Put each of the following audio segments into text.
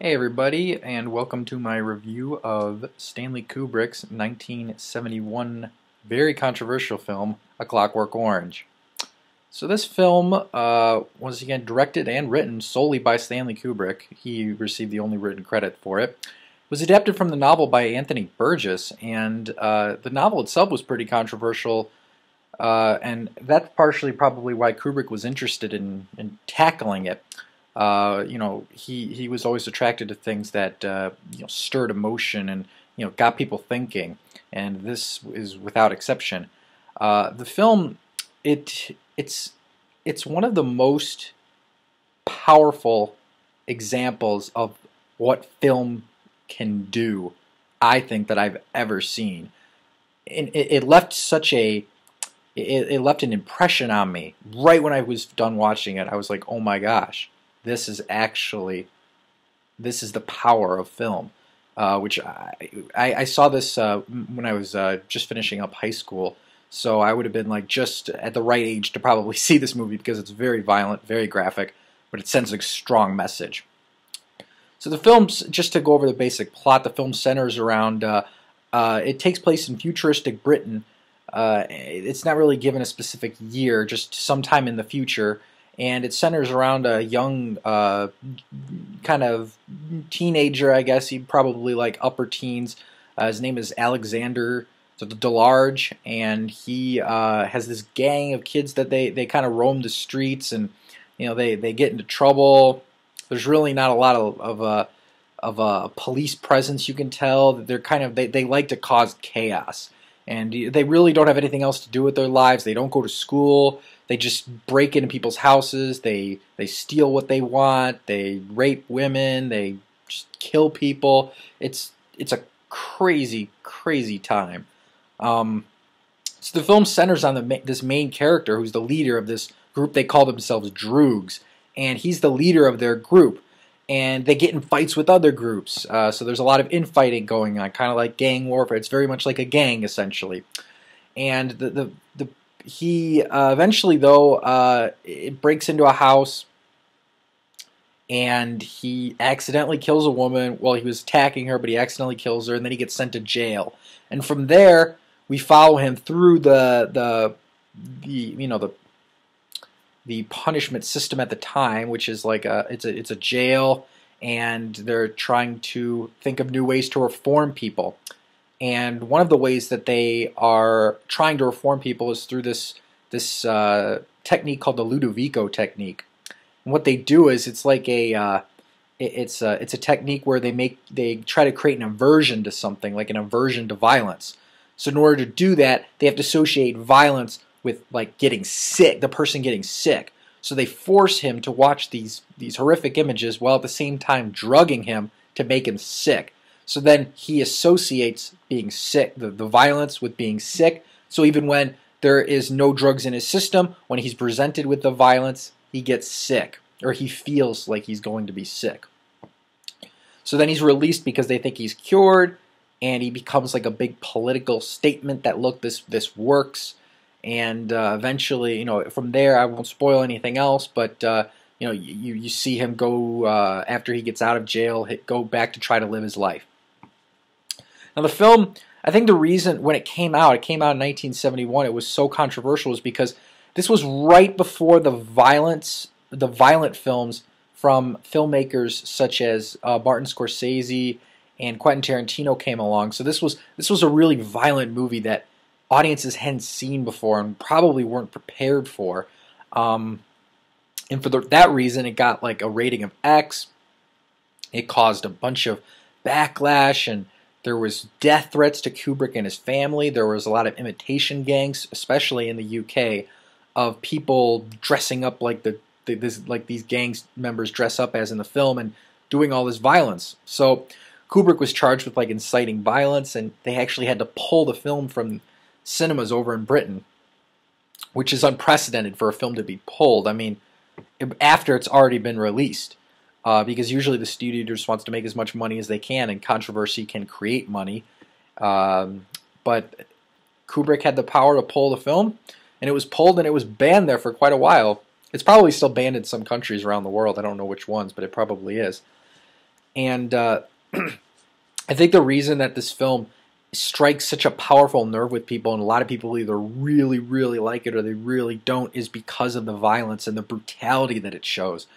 Hey everybody, and welcome to my review of Stanley Kubrick's 1971 very controversial film, A Clockwork Orange. So this film was again directed and written solely by Stanley Kubrick. He received the only written credit for it. It was adapted from the novel by Anthony Burgess, and the novel itself was pretty controversial, and that's partially probably why Kubrick was interested in tackling it. He was always attracted to things that stirred emotion and got people thinking, and this is without exception. The film, it's one of the most powerful examples of what film can do, I think, that I've ever seen. And it left it left an impression on me right when I was done watching it. I was like, oh my gosh. This is the power of film, which I saw this when I was just finishing up high school, so I would have been like just at the right age to probably see this movie because it's very violent, very graphic, but it sends a strong message. So the film's, just to go over the basic plot, the film centers around, it takes place in futuristic Britain. It's not really given a specific year, just sometime in the future. And it centers around a young kind of teenager, I guess. He'd probably like upper teens. His name is Alexander Delarge, and he has this gang of kids that they kind of roam the streets, and they get into trouble. There's really not a lot of a police presence. You can tell that they're kind of they like to cause chaos, and they really don't have anything else to do with their lives. They don't go to school. They just break into people's houses. They steal what they want. They rape women. They just kill people. It's a crazy, crazy time. So the film centers on this main character who's the leader of this group. They call themselves Droogs, and he's the leader of their group. And they get in fights with other groups. So there's a lot of infighting going on, kind of like gang warfare. It's very much like a gang, essentially. And he eventually, though, it breaks into a house, and he accidentally kills a woman. Well, he was attacking her, but he accidentally kills her, and then he gets sent to jail. And from there, we follow him through the punishment system at the time, which is like it's a jail, and they're trying to think of new ways to reform people. And one of the ways that they are trying to reform people is through this technique called the Ludovico technique. And what they do is it's like it's a technique where they try to create an aversion to something, like an aversion to violence. So in order to do that, they have to associate violence with like getting sick, the person getting sick. So they force him to watch these horrific images while at the same time drugging him to make him sick. So then he associates being sick, the violence, with being sick. So even when there is no drugs in his system, when he's presented with the violence, he gets sick, or he feels like he's going to be sick. So then he's released because they think he's cured, and he becomes like a big political statement that, look, this works. And eventually, from there, I won't spoil anything else, but you see him go, after he gets out of jail, go back to try to live his life. Now the film, I think the reason when it came out in 1971, it was so controversial was because this was right before the violent films from filmmakers such as Martin Scorsese and Quentin Tarantino came along. So this was a really violent movie that audiences hadn't seen before and probably weren't prepared for. And for that reason, it got like a rating of X. It caused a bunch of backlash, and there was death threats to Kubrick and his family. There was a lot of imitation gangs, especially in the UK, of people dressing up like these gangs members dress up as in the film and doing all this violence. So Kubrick was charged with like inciting violence, and they actually had to pull the film from cinemas over in Britain, which is unprecedented for a film to be pulled. I mean, after it's already been released. Because usually the studio just wants to make as much money as they can, and controversy can create money. But Kubrick had the power to pull the film, and it was pulled, and it was banned there for quite a while. It's probably still banned in some countries around the world. I don't know which ones, but it probably is. And I think the reason that this film strikes such a powerful nerve with people, and a lot of people either really, really like it or they really don't, is because of the violence and the brutality that it shows.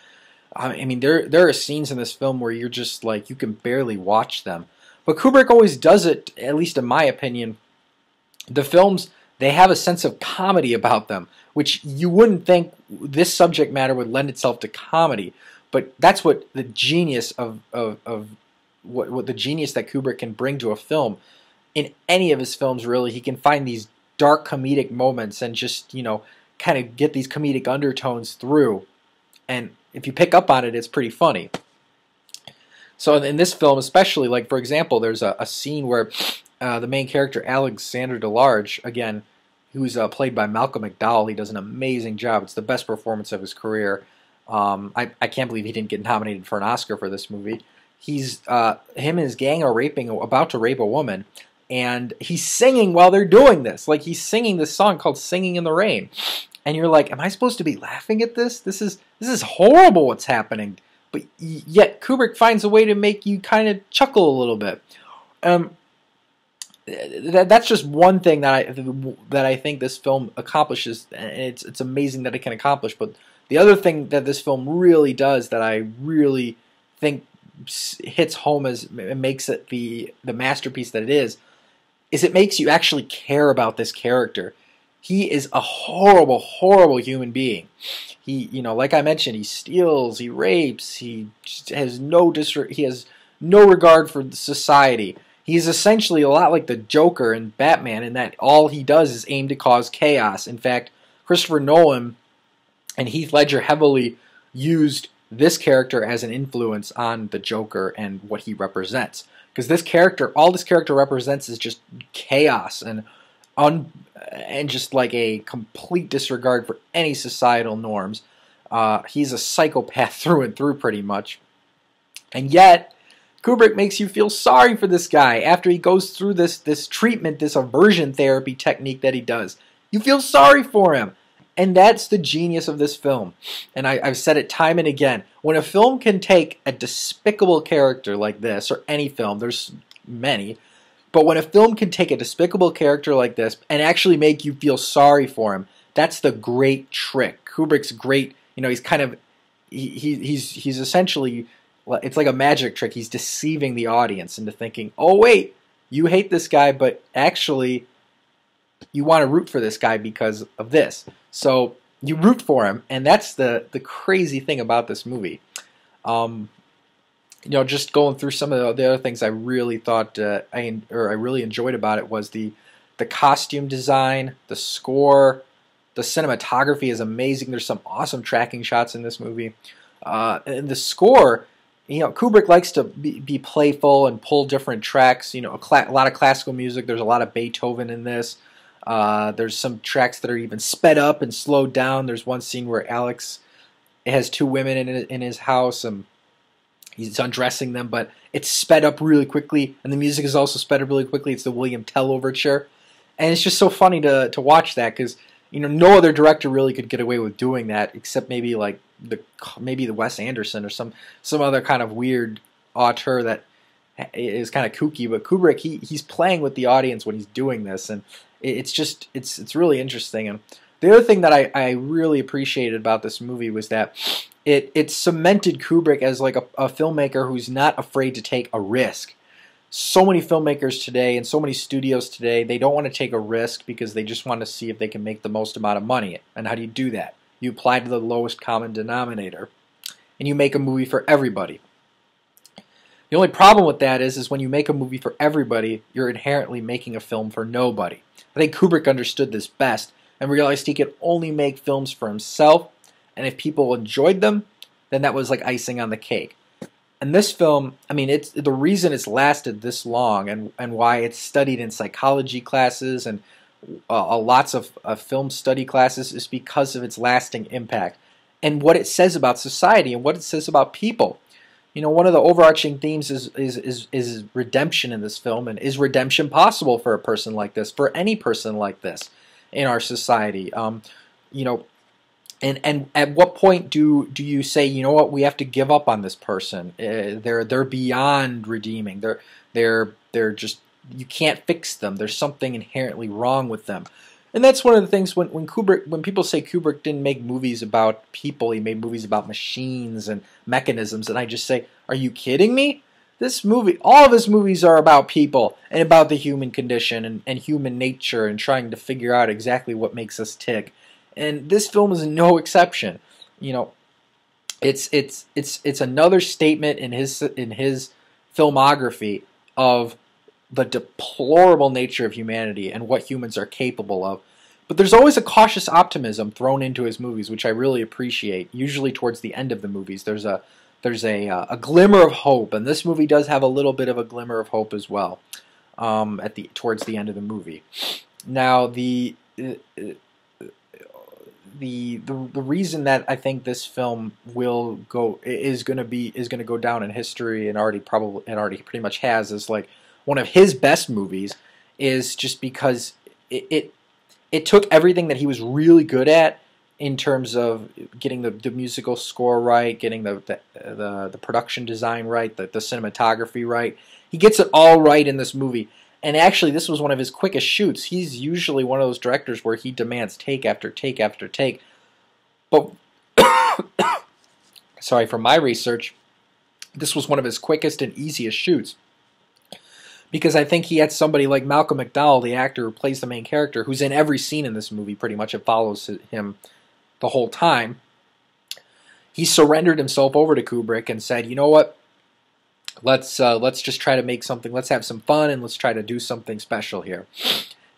I mean, there are scenes in this film where you're just like, you can barely watch them. But Kubrick always does it, at least in my opinion. The films, they have a sense of comedy about them, which you wouldn't think this subject matter would lend itself to comedy. But that's what the genius of what the genius that Kubrick can bring to a film. In any of his films, really, he can find these dark comedic moments and just, you know, kind of get these comedic undertones through. And if you pick up on it, it's pretty funny. So in this film, especially, like, for example, there's a scene where the main character, Alexander Delarge, again, who's played by Malcolm McDowell, he does an amazing job. It's the best performance of his career. I can't believe he didn't get nominated for an Oscar for this movie. Him and his gang are about to rape a woman, and he's singing while they're doing this. Like, he's singing this song called "Singing in the Rain," and you're like, "Am I supposed to be laughing at this? This is horrible. What's happening?" But yet Kubrick finds a way to make you kind of chuckle a little bit. That's just one thing that I think this film accomplishes, and it's amazing that it can accomplish. But the other thing that this film really does, that I really think hits home as it makes it the masterpiece that it is it makes you actually care about this character. He is a horrible, horrible human being. He, you know, like I mentioned, he steals, he rapes, he has no regard for society. He's essentially a lot like the Joker in Batman in that all he does is aim to cause chaos. In fact, Christopher Nolan and Heath Ledger heavily used this character as an influence on the Joker and what he represents. Because all this character represents is just chaos and just like a complete disregard for any societal norms. He's a psychopath through and through, pretty much. And yet, Kubrick makes you feel sorry for this guy after he goes through this treatment, this aversion therapy technique that he does. You feel sorry for him. And that's the genius of this film. And I've said it time and again. When a film can take a despicable character like this, or any film, there's many, but when a film can take a despicable character like this and actually make you feel sorry for him, that's the great trick. Kubrick's great, you know, he's kind of, he's essentially, it's like a magic trick. He's deceiving the audience into thinking, oh wait, you hate this guy, but actually you want to root for this guy because of this. So you root for him, and that's the crazy thing about this movie. You know, just going through some of the other things I really thought I really enjoyed about it was the costume design, the score, the cinematography is amazing. There's some awesome tracking shots in this movie, and the score. You know, Kubrick likes to be playful and pull different tracks. You know, a lot of classical music. There's a lot of Beethoven in this. There's some tracks that are even sped up and slowed down. There's one scene where Alex has two women in his house, and he's undressing them, but it's sped up really quickly, and the music is also sped up really quickly. It's the William Tell overture, and it's just so funny to watch that, because you know no other director really could get away with doing that, except maybe like the Wes Anderson or some other kind of weird auteur that is kind of kooky. But Kubrick, he's playing with the audience when he's doing this, and it's really interesting. And the other thing that I really appreciated about this movie was that it cemented Kubrick as like a filmmaker who's not afraid to take a risk. So many filmmakers today and so many studios today, they don't want to take a risk because they just want to see if they can make the most amount of money. And how do you do that? You apply to the lowest common denominator, and you make a movie for everybody. The only problem with that is when you make a movie for everybody, you're inherently making a film for nobody. I think Kubrick understood this best and realized he could only make films for himself, and if people enjoyed them, then that was like icing on the cake. And this film, I mean, it's the reason it's lasted this long and why it's studied in psychology classes and lots of film study classes is because of its lasting impact and what it says about society and what it says about people. You know, one of the overarching themes is redemption in this film, and is redemption possible for a person like this, for any person like this in our society? You know, And at what point do you say, you know what, we have to give up on this person? They're beyond redeeming. They're just, you can't fix them. There's something inherently wrong with them. And that's one of the things when people say Kubrick didn't make movies about people, he made movies about machines and mechanisms, and I just say, are you kidding me? All of his movies are about people and about the human condition and human nature and trying to figure out exactly what makes us tick. And this film is no exception. You know, it's another statement in his filmography of the deplorable nature of humanity and what humans are capable of. But there's always a cautious optimism thrown into his movies, which I really appreciate. Usually towards the end of the movies, there's a glimmer of hope, and this movie does have a little bit of a glimmer of hope as well. Towards the end of the movie. Now the reason that I think this film is going to go down in history and already pretty much has, is like one of his best movies, is just because it took everything that he was really good at in terms of getting the musical score right, getting the production design right, the cinematography right. He gets it all right in this movie. And actually, this was one of his quickest shoots. He's usually one of those directors where he demands take after take after take. But, sorry, from my research, this was one of his quickest and easiest shoots. Because I think he had somebody like Malcolm McDowell, the actor who plays the main character, who's in every scene in this movie pretty much. It follows him the whole time. He surrendered himself over to Kubrick and said, you know what? Let's just try to make something. Let's have some fun and let's try to do something special here.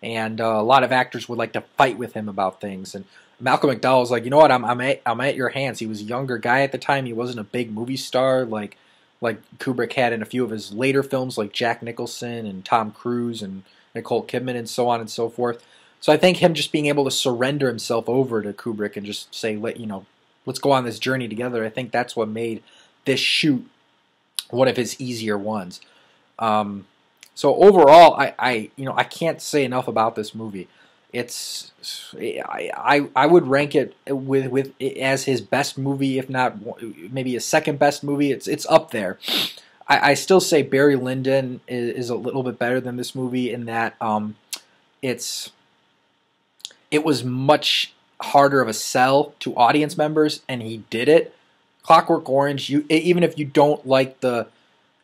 And a lot of actors would like to fight with him about things. And Malcolm McDowell was like, you know what? I'm at your hands. He was a younger guy at the time. He wasn't a big movie star like Kubrick had in a few of his later films, like Jack Nicholson and Tom Cruise and Nicole Kidman and so on and so forth. So I think him just being able to surrender himself over to Kubrick and just say, let's go on this journey together. I think that's what made this shoot one of his easier ones. So overall, I can't say enough about this movie. I would rank it with as his best movie, if not maybe his second best movie. It's up there. I still say Barry Lyndon is a little bit better than this movie in that it was much harder of a sell to audience members, and he did it. Clockwork Orange, even if you don't like the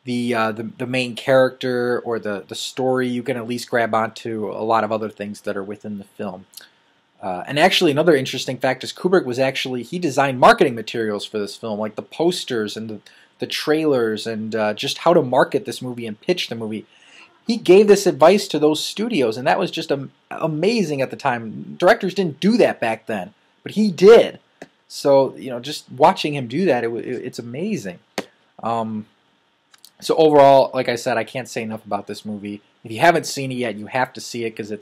main character or the story, you can at least grab onto a lot of other things that are within the film. And actually, another interesting fact is Kubrick he designed marketing materials for this film, like the posters and the trailers and just how to market this movie and pitch the movie. He gave this advice to those studios, and that was just amazing at the time. Directors didn't do that back then, but he did. So, just watching him do that, it's amazing. So overall, like I said, I can't say enough about this movie. If you haven't seen it yet, you have to see it because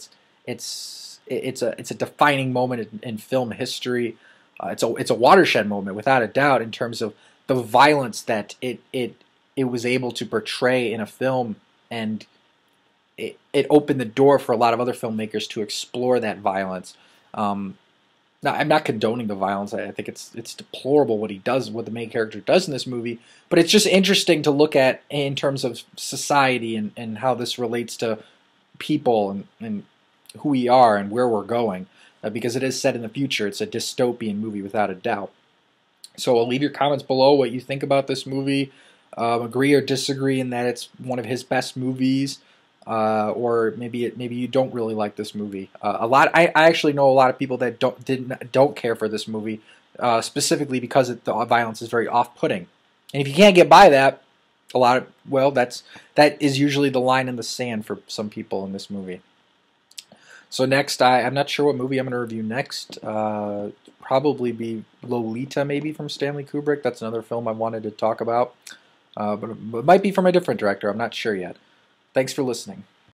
it's a defining moment in film history. It's a watershed moment without a doubt in terms of the violence that it was able to portray in a film, and it opened the door for a lot of other filmmakers to explore that violence. Now, I'm not condoning the violence. I think it's deplorable what the main character does in this movie. But it's just interesting to look at in terms of society and how this relates to people and who we are and where we're going. Because it is set in the future. It's a dystopian movie without a doubt. So I'll leave your comments below what you think about this movie. Agree or disagree in that it's one of his best movies. Or maybe you don't really like this movie. I actually know a lot of people that don't care for this movie, specifically because the violence is very off-putting. And if you can't get by that, that is usually the line in the sand for some people in this movie. So next, I'm not sure what movie I'm going to review next. Probably be Lolita, maybe from Stanley Kubrick. That's another film I wanted to talk about, but it might be from a different director. I'm not sure yet. Thanks for listening.